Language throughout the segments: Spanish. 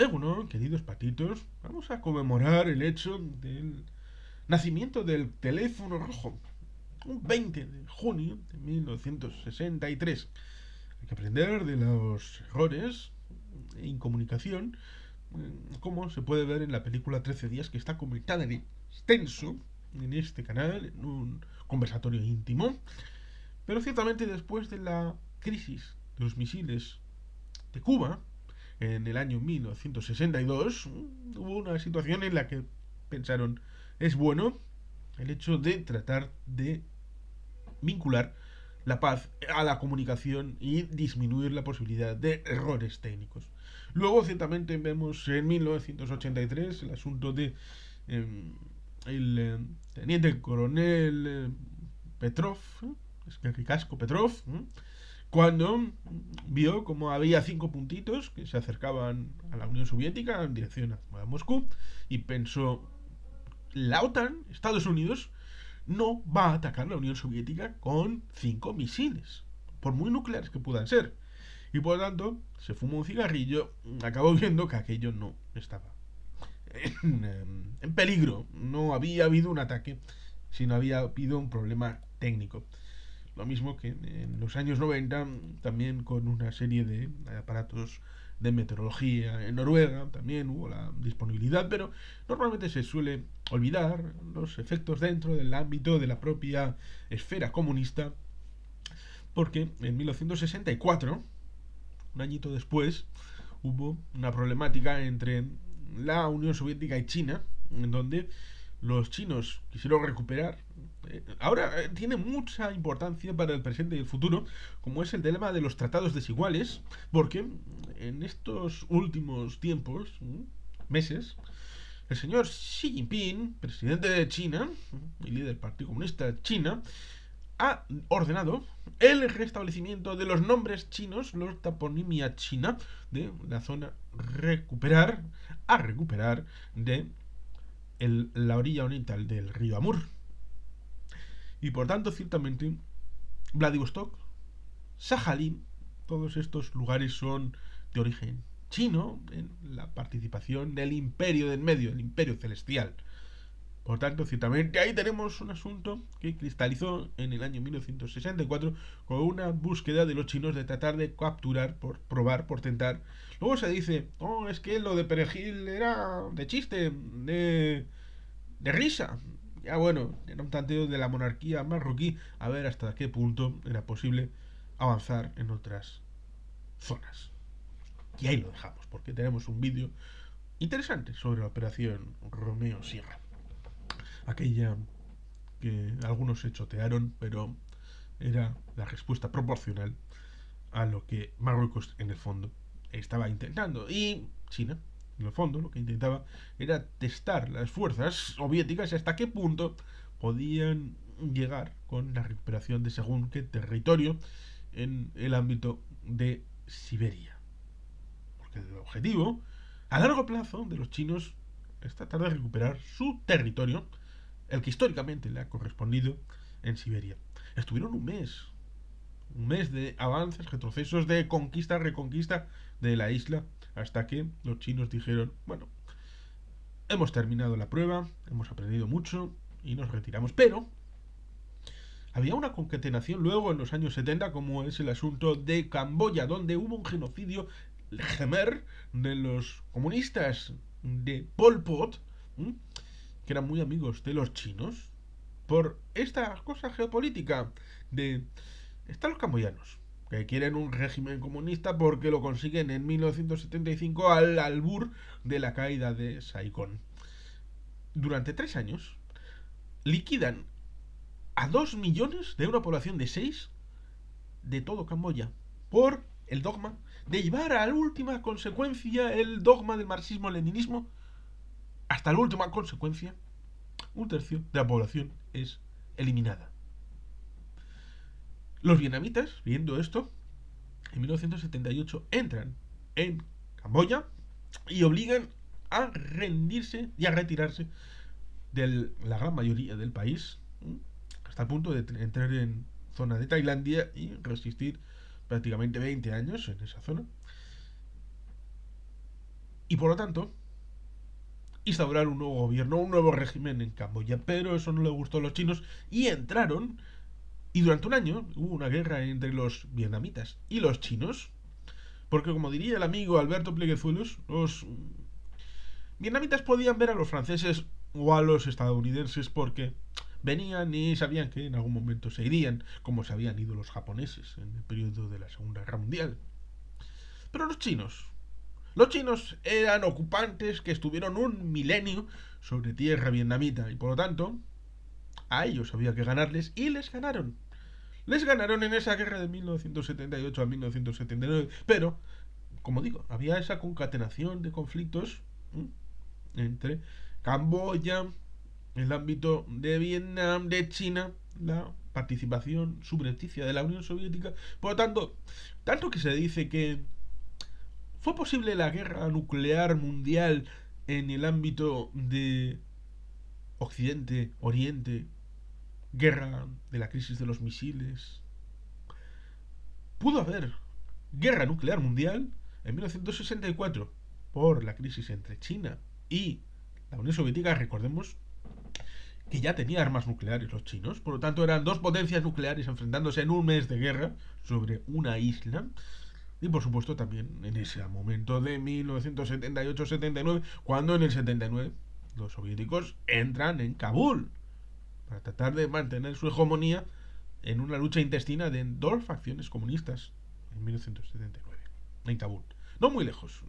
Bueno, queridos patitos, vamos a conmemorar el hecho del nacimiento del teléfono rojo, un 20 de junio de 1963. Hay que aprender de los errores en comunicación, como se puede ver en la película 13 días, que está comentada en extenso en este canal, en un conversatorio íntimo. Pero ciertamente después de la crisis de los misiles de Cuba, en el año 1962, hubo una situación en la que pensaron, es bueno el hecho de tratar de vincular la paz a la comunicación y disminuir la posibilidad de errores técnicos. Luego, ciertamente, vemos en 1983 el asunto de el teniente coronel Petrov, es que Casco Petrov, cuando vio como había 5 puntitos que se acercaban a la Unión Soviética en dirección a Moscú y pensó, la OTAN, Estados Unidos, no va a atacar la Unión Soviética con 5 misiles, por muy nucleares que puedan ser. Y por lo tanto, se fumó un cigarrillo, acabó viendo que aquello no estaba en peligro. No había habido un ataque, sino había habido un problema técnico. Lo mismo que en los años 90, también con una serie de aparatos de meteorología en Noruega, también hubo la disponibilidad, pero normalmente se suele olvidar los efectos dentro del ámbito de la propia esfera comunista, porque en 1964, un añito después, hubo una problemática entre la Unión Soviética y China, en donde los chinos quisieron recuperar. Ahora tiene mucha importancia para el presente y el futuro, como es el dilema de los tratados desiguales, porque en estos últimos tiempos, meses, el señor Xi Jinping, presidente de China y líder del Partido Comunista de China, ha ordenado el restablecimiento de los nombres chinos, los toponimia china, de la zona recuperar de la orilla oriental del río Amur. Y por tanto, ciertamente, Vladivostok, Sajalín, todos estos lugares son de origen chino en la participación del imperio del medio, el imperio celestial. Por tanto, ciertamente, ahí tenemos un asunto que cristalizó en el año 1964 con una búsqueda de los chinos de tratar de capturar, por probar, por tentar. Luego se dice, oh, es que lo de Perejil era de chiste, de risa. Ya bueno, era un tanteo de la monarquía marroquí a ver hasta qué punto era posible avanzar en otras zonas. Y ahí lo dejamos, porque tenemos un vídeo interesante sobre la operación Romeo Sierra. Aquella que algunos se chotearon, pero era la respuesta proporcional a lo que Marruecos en el fondo estaba intentando. Y China, en el fondo, lo que intentaba era testar las fuerzas soviéticas y hasta qué punto podían llegar con la recuperación de según qué territorio en el ámbito de Siberia. Porque el objetivo a largo plazo de los chinos es tratar de recuperar su territorio, el que históricamente le ha correspondido en Siberia. Estuvieron un mes de avances, retrocesos, de conquista, reconquista de la isla, hasta que los chinos dijeron, bueno, hemos terminado la prueba, hemos aprendido mucho y nos retiramos. Pero había una concatenación luego en los años 70, como es el asunto de Camboya, donde hubo un genocidio Khmer de los comunistas de Pol Pot, que eran muy amigos de los chinos, por esta cosa geopolítica de... Están los camboyanos, que quieren un régimen comunista porque lo consiguen en 1975 al albur de la caída de Saigón. Durante 3 años liquidan a 2 millones de una población de 6 de todo Camboya por el dogma de llevar a la última consecuencia el dogma del marxismo-leninismo. Hasta la última consecuencia, un tercio de la población es eliminada. Los vietnamitas, viendo esto, en 1978 entran en Camboya y obligan a rendirse y a retirarse de la gran mayoría del país, hasta el punto de entrar en zona de Tailandia y resistir prácticamente 20 años en esa zona. y por lo tanto instaurar un nuevo gobierno, un nuevo régimen en Camboya. Pero eso no le gustó a los chinos y entraron. Y durante un año hubo una guerra entre los vietnamitas y los chinos. Porque como diría el amigo Alberto Pleguezuelos, los vietnamitas podían ver a los franceses o a los estadounidenses porque venían y sabían que en algún momento se irían, como se habían ido los japoneses en el periodo de la Segunda Guerra Mundial. Pero los chinos eran ocupantes que estuvieron un milenio sobre tierra vietnamita y por lo tanto a ellos había que ganarles y les ganaron. Les ganaron en esa guerra de 1978 a 1979, pero, como digo, había esa concatenación de conflictos entre Camboya, el ámbito de Vietnam, de China, la participación subrepticia de la Unión Soviética. Por lo tanto que se dice que fue posible la guerra nuclear mundial en el ámbito de Occidente, Oriente, guerra de la crisis de los misiles. Pudo haber guerra nuclear mundial en 1964 por la crisis entre China y la Unión Soviética. Recordemos que ya tenía armas nucleares los chinos, por lo tanto eran dos potencias nucleares enfrentándose en un mes de guerra sobre una isla. Y por supuesto también en ese momento de 1978-79, cuando en el 79 los soviéticos entran en Kabul para tratar de mantener su hegemonía en una lucha intestina de dos facciones comunistas en 1979, en Kabul. No muy lejos.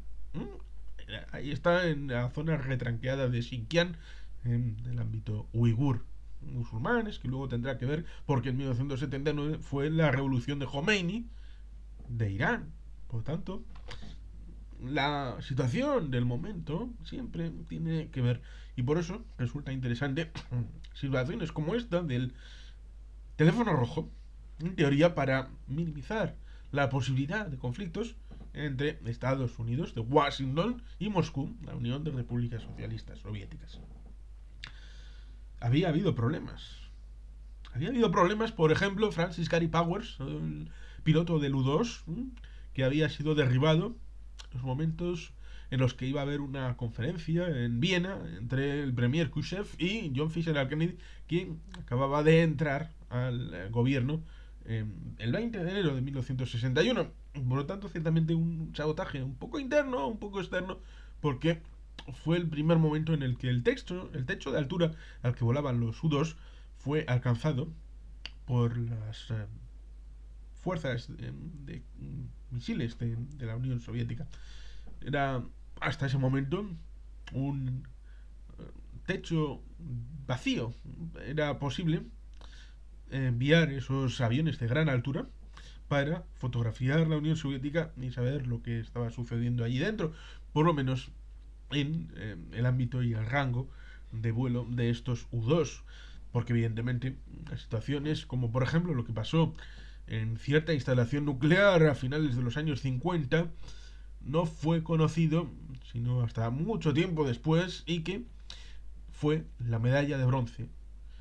Ahí está en la zona retranqueada de Xinjiang, en el ámbito uigur, musulmanes, que luego tendrá que ver porque en 1979 fue la revolución de Khomeini de Irán. Por lo tanto, la situación del momento siempre tiene que ver. Y por eso resulta interesante situaciones como esta del teléfono rojo, en teoría para minimizar la posibilidad de conflictos entre Estados Unidos, de Washington, y Moscú, la Unión de Repúblicas Socialistas Soviéticas. Había habido problemas. Por ejemplo, Francis Gary Powers, el piloto del U-2, que había sido derribado en los momentos en los que iba a haber una conferencia en Viena entre el premier Khrushchev y John Fitzgerald Kennedy, quien acababa de entrar al gobierno el 20 de enero de 1961. Por lo tanto, ciertamente un sabotaje un poco interno, un poco externo, porque fue el primer momento en el que el techo de altura al que volaban los U-2 fue alcanzado por las fuerzas de misiles de la Unión Soviética. Era hasta ese momento un techo vacío. Era posible enviar esos aviones de gran altura para fotografiar la Unión Soviética y saber lo que estaba sucediendo allí dentro, por lo menos en el ámbito y el rango de vuelo de estos U-2, porque evidentemente las situaciones como por ejemplo lo que pasó en cierta instalación nuclear a finales de los años 50 no fue conocido sino hasta mucho tiempo después, y que fue la medalla de bronce.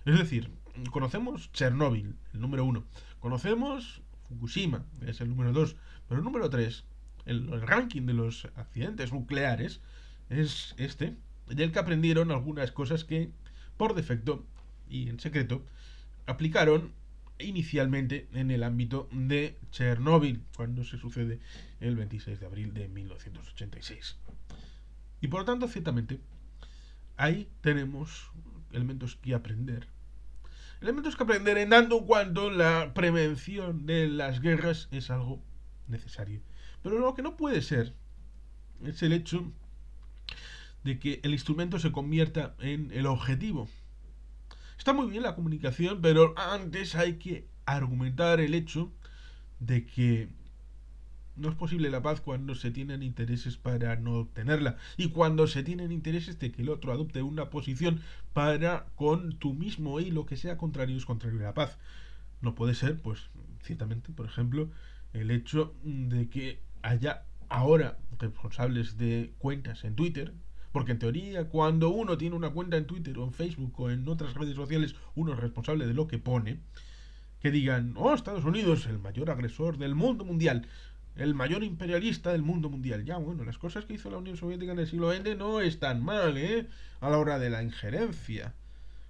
Es decir, conocemos Chernóbil, el número 1, conocemos Fukushima, es el número 2, pero el número 3, el ranking de los accidentes nucleares, es este, del que aprendieron algunas cosas que, por defecto y en secreto, aplicaron inicialmente en el ámbito de Chernóbil, cuando se sucede el 26 de abril de 1986. Y por lo tanto, ciertamente, ahí tenemos elementos que aprender. Elementos que aprender en tanto en cuanto la prevención de las guerras es algo necesario. Pero lo que no puede ser es el hecho de que el instrumento se convierta en el objetivo. Está muy bien la comunicación, pero antes hay que argumentar el hecho de que no es posible la paz cuando se tienen intereses para no obtenerla, y cuando se tienen intereses de que el otro adopte una posición para con tú mismo, y lo que sea contrario es contrario a la paz. No puede ser, pues, ciertamente, por ejemplo, el hecho de que haya ahora responsables de cuentas en Twitter, porque en teoría cuando uno tiene una cuenta en Twitter o en Facebook o en otras redes sociales, uno es responsable de lo que pone, que digan, oh, Estados Unidos, el mayor agresor del mundo mundial. el mayor imperialista del mundo mundial. Ya, bueno, las cosas que hizo la Unión Soviética en el siglo XX no están mal, ¿eh? A la hora de la injerencia.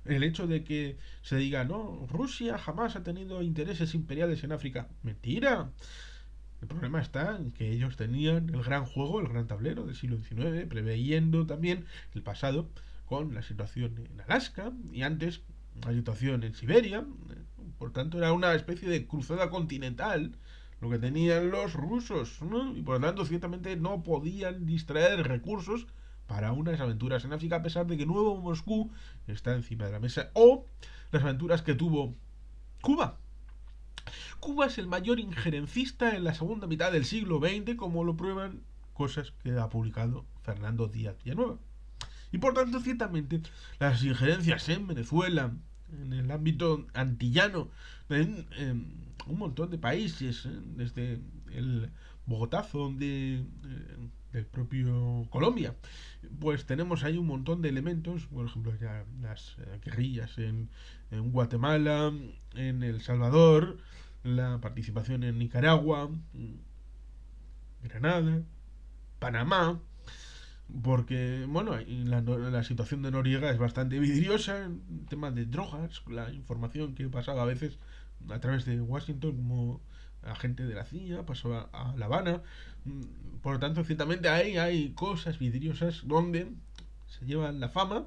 El hecho de que se diga, no, Rusia jamás ha tenido intereses imperiales en África. Mentira. El problema está en que ellos tenían el gran juego, el gran tablero del siglo XIX, preveyendo también el pasado con la situación en Alaska y antes la situación en Siberia. Por tanto, era una especie de cruzada continental lo que tenían los rusos, ¿no? Y por lo tanto, ciertamente no podían distraer recursos para unas aventuras en África, a pesar de que Nuevo Moscú está encima de la mesa. O las aventuras que tuvo Cuba. Cuba es el mayor injerencista en la segunda mitad del siglo XX, como lo prueban cosas que ha publicado Fernando Díaz Villanueva. Y por tanto, ciertamente, las injerencias en Venezuela, en el ámbito antillano, en un montón de países, desde el Bogotazo del propio Colombia, pues tenemos ahí un montón de elementos, por ejemplo, ya las guerrillas en Guatemala, en El Salvador, la participación en Nicaragua, Granada, Panamá, porque, bueno, la situación de Noriega es bastante vidriosa en temas de drogas, la información que pasaba a veces a través de Washington como agente de la CIA, pasó a La Habana. Por lo tanto, ciertamente ahí hay cosas vidriosas donde se llevan la fama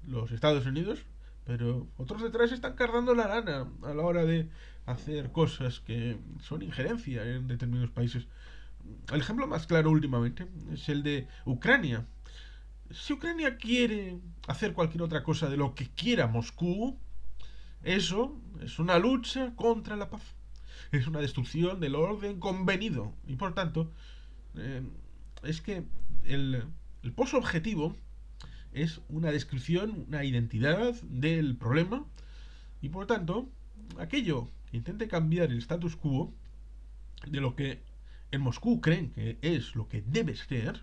los Estados Unidos, pero otros detrás están cargando la lana a la hora de hacer cosas que son injerencia en determinados países. El ejemplo más claro últimamente es el de Ucrania. Si Ucrania quiere hacer cualquier otra cosa de lo que quiera Moscú, eso es una lucha contra la paz. Es una destrucción del orden convenido. Y por tanto, eh, es que el pozo objetivo es una descripción, una identidad del problema. Y por tanto, aquello que intente cambiar el status quo de lo que en Moscú creen que es lo que debe ser,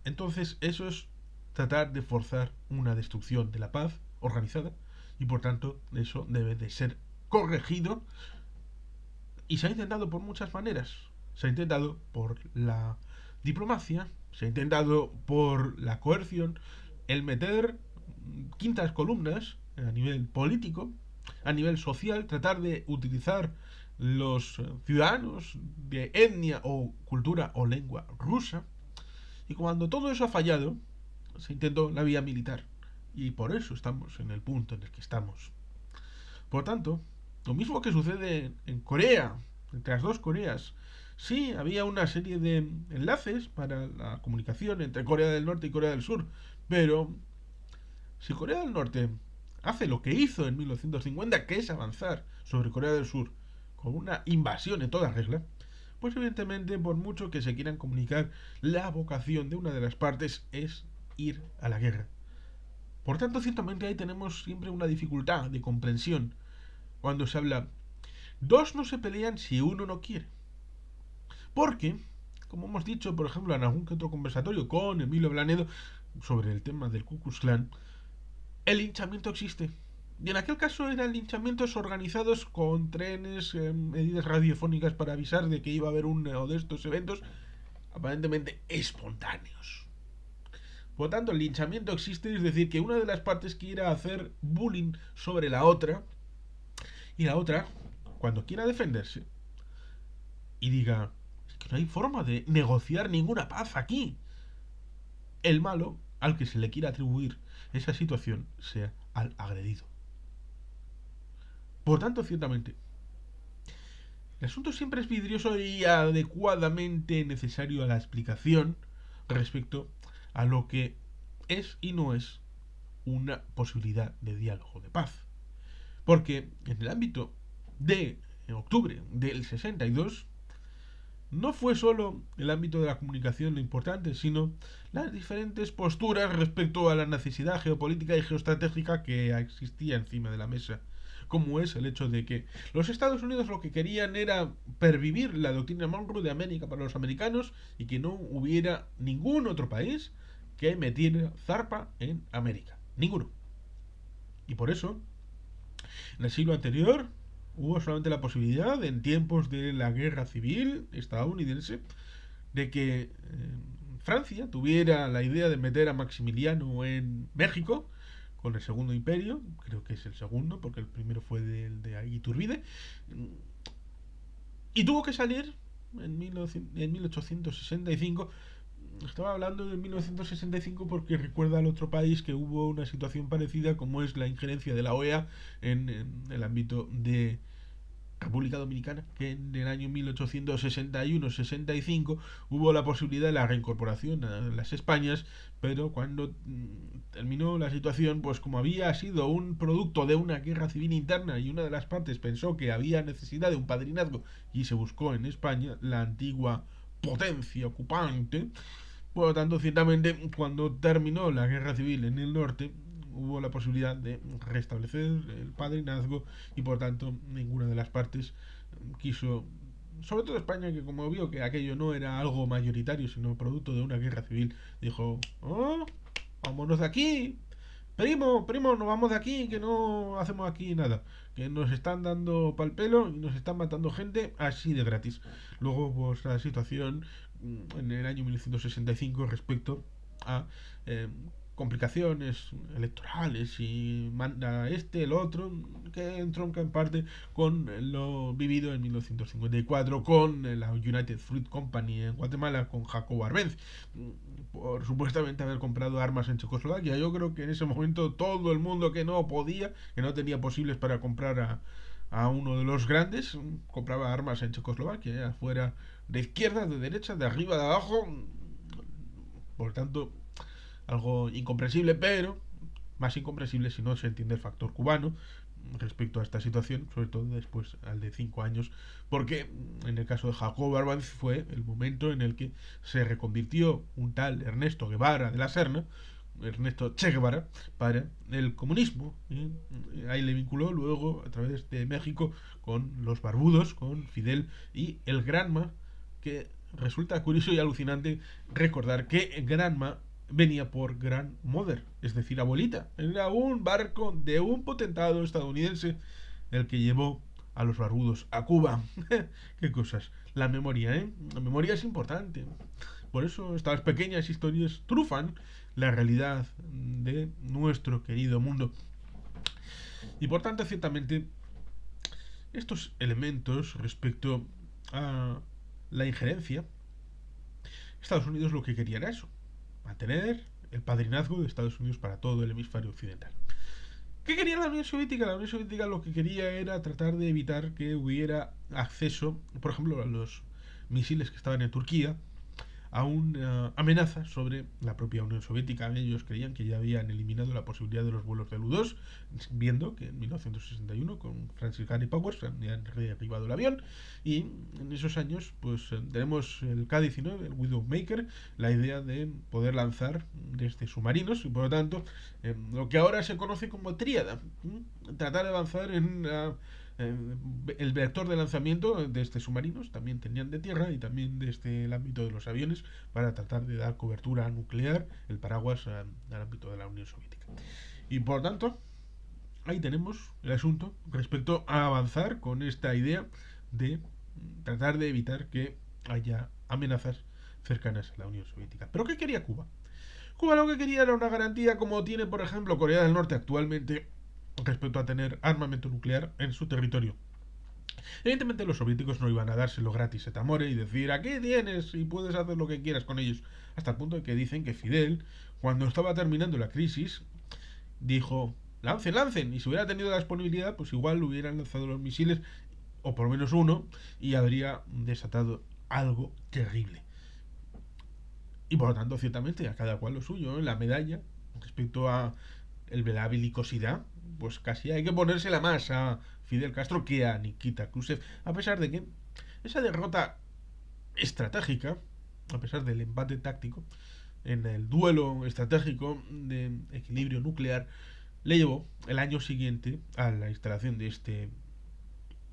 entonces eso es tratar de forzar una destrucción de la paz organizada y por tanto eso debe de ser corregido y se ha intentado por muchas maneras. Se ha intentado por la diplomacia, se ha intentado por la coerción, el meter quintas columnas a nivel político, a nivel social, tratar de utilizar los ciudadanos de etnia o cultura o lengua rusa. Y cuando todo eso ha fallado, se intentó la vía militar. Y por eso estamos en el punto en el que estamos. Por tanto, lo mismo que sucede en Corea, entre las dos Coreas. Sí, había una serie de enlaces para la comunicación entre Corea del Norte y Corea del Sur, pero si Corea del Norte hace lo que hizo en 1950, que es avanzar sobre Corea del Sur con una invasión en toda regla, pues evidentemente, por mucho que se quieran comunicar, la vocación de una de las partes es ir a la guerra. Por tanto, ciertamente ahí tenemos siempre una dificultad de comprensión cuando se habla. Dos no se pelean si uno no quiere. Porque, como hemos dicho, por ejemplo, en algún que otro conversatorio con Emilio Blanedo sobre el tema del Ku Klux Klan, el linchamiento existe. Y en aquel caso eran linchamientos organizados con trenes, medidas radiofónicas para avisar de que iba a haber uno de estos eventos aparentemente espontáneos. Por lo tanto, el linchamiento existe, es decir, que una de las partes quiera hacer bullying sobre la otra y la otra, cuando quiera defenderse y diga que no hay forma de negociar ninguna paz aquí, el malo al que se le quiera atribuir esa situación sea al agredido. Por tanto, ciertamente, el asunto siempre es vidrioso y adecuadamente necesario a la explicación respecto a lo que es y no es una posibilidad de diálogo de paz. Porque en el ámbito de octubre del 62 no fue solo el ámbito de la comunicación lo importante, sino las diferentes posturas respecto a la necesidad geopolítica y geoestratégica que existía encima de la mesa, como es el hecho de que los Estados Unidos lo que querían era pervivir la doctrina Monroe de América para los americanos y que no hubiera ningún otro país que metiera zarpa en América. Ninguno. Y por eso, en el siglo anterior, hubo solamente la posibilidad, en tiempos de la guerra civil estadounidense, de que Francia tuviera la idea de meter a Maximiliano en México con el Segundo Imperio, creo que es el segundo, porque el primero fue de Iturbide, y tuvo que salir en 1865. Estaba hablando de 1965 porque recuerda al otro país que hubo una situación parecida, como es la injerencia de la OEA en el ámbito de República Dominicana, que en el año 1861-65 hubo la posibilidad de la reincorporación a las Españas, pero cuando terminó la situación, pues como había sido un producto de una guerra civil interna y una de las partes pensó que había necesidad de un padrinazgo y se buscó en España la antigua potencia ocupante. Por lo tanto, ciertamente, cuando terminó la guerra civil en el norte, hubo la posibilidad de restablecer el padrinazgo y, por tanto, ninguna de las partes quiso, sobre todo España, que como vio que aquello no era algo mayoritario, sino producto de una guerra civil, dijo, oh, vámonos de aquí, primo, nos vamos de aquí, que no hacemos aquí nada, que nos están dando pal pelo y nos están matando gente así de gratis. Luego, pues la situación en el año 1965 respecto a complicaciones electorales y manda el otro, que entronca en parte con lo vivido en 1954 con la United Fruit Company en Guatemala, con Jacobo Arbenz, por supuestamente haber comprado armas en Checoslovaquia. Yo creo que en ese momento todo el mundo que no podía, que no tenía posibles para comprar a uno de los grandes, compraba armas en Checoslovaquia, fuera de izquierda, de derecha, de arriba, de abajo. Por tanto, algo incomprensible, pero más incomprensible si no se entiende el factor cubano respecto a esta situación, sobre todo después al de 5 años, porque en el caso de Jacobo Arbenz fue el momento en el que se reconvirtió un tal Ernesto Guevara de la Serna, Ernesto Che Guevara, para el comunismo. Y ahí le vinculó luego a través de México con los barbudos, con Fidel y el Granma, que resulta curioso y alucinante recordar que Granma venía por Grandmother, es decir, abuelita. Era un barco de un potentado estadounidense el que llevó a los barbudos a Cuba. Qué cosas. La memoria, ¿eh? La memoria es importante. Por eso estas pequeñas historias trufan la realidad de nuestro querido mundo. Y por tanto, ciertamente, estos elementos respecto a la injerencia, Estados Unidos lo que quería era eso, mantener el padrinazgo de Estados Unidos para todo el hemisferio occidental. ¿Qué quería la Unión Soviética? La Unión Soviética lo que quería era tratar de evitar que hubiera acceso, por ejemplo, a los misiles que estaban en Turquía, a una amenaza sobre la propia Unión Soviética. Ellos creían que ya habían eliminado la posibilidad de los vuelos del U-2, viendo que en 1961 con Francis Gary Powers habían derribado el avión, y en esos años pues tenemos el K-19, el Widowmaker, la idea de poder lanzar desde submarinos y por lo tanto lo que ahora se conoce como tríada, tratar de avanzar en el vector de lanzamiento desde submarinos, también tenían de tierra y también desde el ámbito de los aviones, para tratar de dar cobertura nuclear, el paraguas al ámbito de la Unión Soviética. Y por lo tanto, ahí tenemos el asunto respecto a avanzar con esta idea de tratar de evitar que haya amenazas cercanas a la Unión Soviética. ¿Pero qué quería Cuba? Cuba lo que quería era una garantía, como tiene por ejemplo Corea del Norte actualmente, respecto a tener armamento nuclear en su territorio. Evidentemente los soviéticos no iban a dárselo gratis a Tamore y decir aquí tienes y puedes hacer lo que quieras con ellos, hasta el punto de que dicen que Fidel, cuando estaba terminando la crisis, dijo lancen, y si hubiera tenido la disponibilidad pues igual hubieran lanzado los misiles, o por lo menos uno, y habría desatado algo terrible. Y por lo tanto, ciertamente, a cada cual lo suyo, ¿eh? La medalla respecto a la belicosidad, pues casi hay que ponérsela más a Fidel Castro que a Nikita Khrushchev, a pesar de que esa derrota estratégica, a pesar del empate táctico, en el duelo estratégico de equilibrio nuclear, le llevó el año siguiente a la instalación de este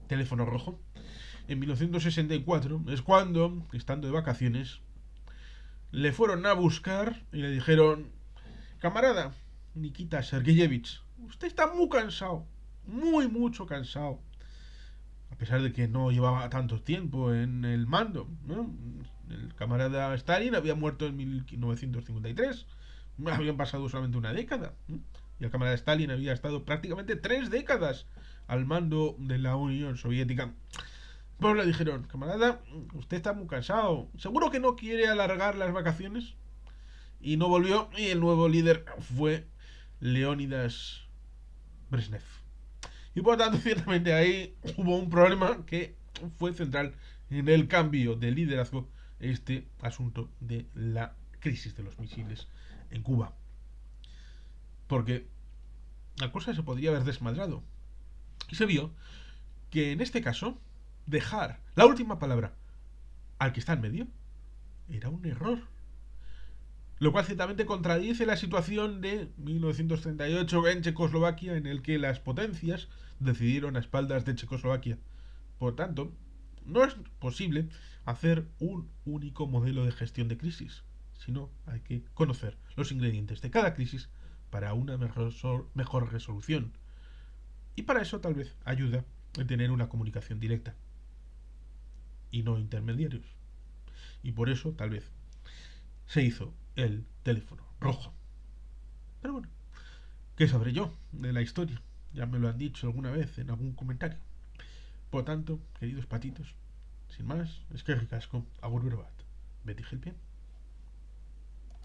teléfono rojo. En 1964 es cuando, estando de vacaciones, le fueron a buscar y le dijeron: camarada Nikita Sergeyevich, usted está muy cansado, mucho cansado. a pesar de que no llevaba tanto tiempo en el mando, ¿no? El camarada Stalin había muerto en 1953, habían pasado solamente una década, ¿no? Y el camarada Stalin había estado prácticamente 3 décadas al mando de la Unión Soviética. Pues le dijeron, camarada, usted está muy cansado, seguro que no quiere alargar las vacaciones. Y no volvió, y el nuevo líder fue Leónidas Brezhnev. Y por tanto, ciertamente ahí hubo un problema que fue central en el cambio de liderazgo, este asunto de la crisis de los misiles en Cuba. Porque la cosa se podría haber desmadrado. Y se vio que en este caso, dejar la última palabra al que está en medio era un error. Lo cual ciertamente contradice la situación de 1938 en Checoslovaquia, en el que las potencias decidieron a espaldas de Checoslovaquia. Por tanto, no es posible hacer un único modelo de gestión de crisis, sino hay que conocer los ingredientes de cada crisis para una mejor resolución. Y para eso tal vez ayuda a tener una comunicación directa y no intermediarios. Y por eso tal vez se hizo el teléfono rojo. Pero bueno, ¿qué sabré yo de la historia? Ya me lo han dicho alguna vez en algún comentario. Por tanto, queridos patitos, sin más, es que ricasco, agur bat. Betty Gelpien.